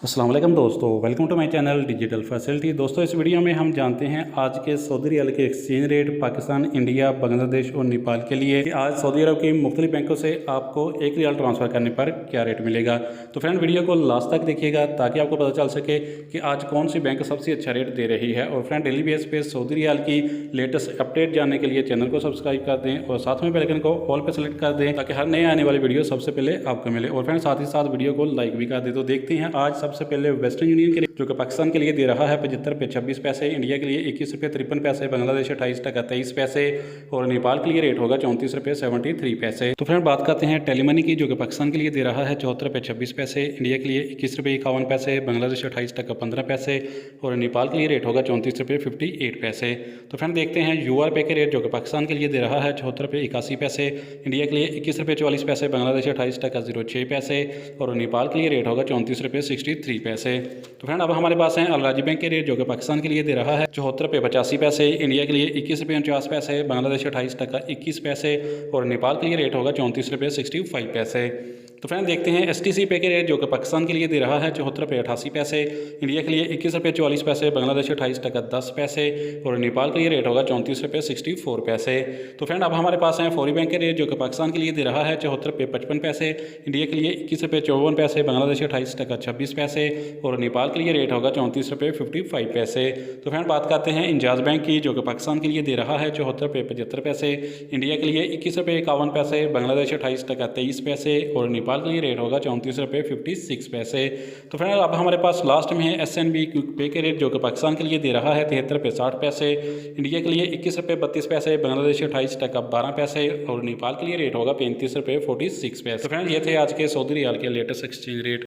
अस्सलाम वालेकुम दोस्तों, welcome to my channel digital facility. दोस्तों इस वीडियो में हम जानते हैं आज के सऊदी रियाल के exchange rate Pakistan, India, Bangladesh और नेपाल के लिए कि आज सऊदी अरब की मुख्तलिफ बैंकों से आपको एक रियाल ट्रांसफ़र करने पर क्या रेट मिलेगा। तो फ्रेंड वीडियो को लास्ट तक देखिएगा ताकि आपको पता चल सके कि आज कौन सी बैंक सबसे अच्छा रेट दे रही है। और फ्रेंड डेली बेस पे सऊदी रियाल की लेटेस्ट अपडेट जानने के लिए चैनल को सब्सक्राइब कर दें और साथ में बेल आइकन को ऑल पर सेलेक्ट कर दें ताकि हर नए आने वाली वीडियो सबसे पहले आपको मिले। और फ्रेंड साथ ही साथ वीडियो को लाइक भी कर दें। तो देखते हैं आज सबसे पहले वेस्टर्न यूनियन के लिए जो कि पाकिस्तान के लिए दे रहा है 75 रुपये 26 पैसे, इंडिया के लिए 21 रुपये 53 पैसे, बांग्लादेश 28 टका 23 पैसे और नेपाल के लिए रेट होगा 34 रुपये 73 पैसे। तो फ्रेंड बात करते हैं टेलीमनी की जो कि पाकिस्तान के लिए दे रहा है 74 रुपये 26 पैसे, इंडिया के लिए 21 रुपये 51 पैसे, बांग्लादेश 28 टका 15 पैसे और नेपाल के लिए रेट होगा 34 रुपये 58 पैसे। तो फ्रेंड देखते हैं UR पे के रेट जो कि पाकिस्तान के लिए दे रहा है 74 रुपये 81 पैसे, इंडिया के लिए 21 रुपये 44 पैसे, बांग्लादेश 28 टका 06 पैसे और नेपाल के लिए रेट होगा 34 रुपये 63 पैसे। तो फ्रेंड अब हमारे पास हैं अलराजी बैंक के रेट जो कि पाकिस्तान के लिए दे रहा है 74 रुपये 85 पैसे, इंडिया के लिए 21 रुपये 49 पैसे, बांग्लादेश 28 टका 21 पैसे और नेपाल के लिए रेट होगा 34 रुपये 65 पैसे। तो फ्रेंड देखते हैं STC पे के रेट जो कि पाकिस्तान के लिए दे रहा है 74 रुपये 88 पैसे, इंडिया के लिए 21 रुपये 44 पैसे, बांग्लादेश 28 टका 10 पैसे और नेपाल के लिए रेट होगा 34 रुपये 64 पैसे। तो फ्रेंड अब हमारे पास हैं फौरी बैंक के रेट जो कि पाकिस्तान के लिए दे रहा है 74 रुपये 55 पैसे, इंडिया के लिए 21 रुपये 54 पैसे, बांग्लादेश 28 टका 26 पैसे और नेपाल के लिए रेट होगा 34 रुपये 55 पैसे। तो फ्रेंड बात करते हैं इंजाज बैंक की जो कि पाकिस्तान के लिए दे रहा है 74 रुपये 75 पैसे, इंडिया के लिए 21 रुपये 51 पैसे, बांग्लादेश 28 टका 23 पैसे और नेपाल के लिए रेट होगा 34 रुपये 56 पैसे। तो फ्रेंड अब हमारे पास लास्ट में है SNB पे के रेट जो कि पाकिस्तान के लिए दे रहा है 73 रुपये 60 पैसे, इंडिया के लिए 21 रुपये 32 पैसे, बांग्लादेश 28 टका 12 पैसे और नेपाल के लिए रेट होगा 35 रुपये 46 पैसे। तो फ्रेंड ये थे आज के सऊदी रियाल के लेटेस्ट एक्सचेंज रेट।